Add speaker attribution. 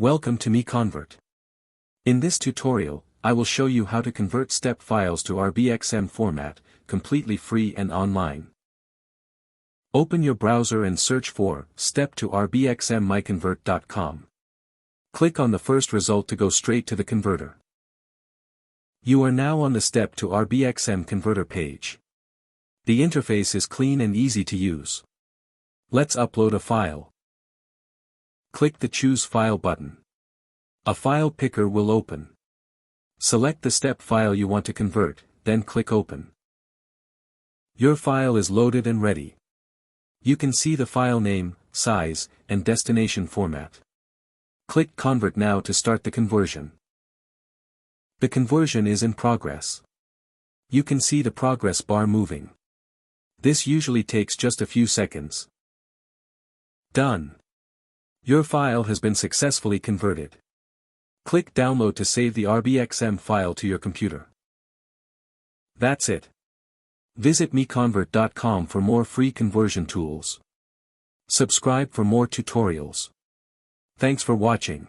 Speaker 1: Welcome to MiConvert. In this tutorial, I will show you how to convert step files to RBXM format, completely free and online. Open your browser and search for step to RBXM MiConvert.com. Click on the first result to go straight to the converter. You are now on the step to RBXM converter page. The interface is clean and easy to use. Let's upload a file. Click the Choose File button. A file picker will open. Select the step file you want to convert, then click Open. Your file is loaded and ready. You can see the file name, size, and destination format. Click Convert now to start the conversion. The conversion is in progress. You can see the progress bar moving. This usually takes just a few seconds. Done. Your file has been successfully converted. Click Download to save the RBXM file to your computer. That's it. Visit MiConvert.com for more free conversion tools. Subscribe for more tutorials. Thanks for watching.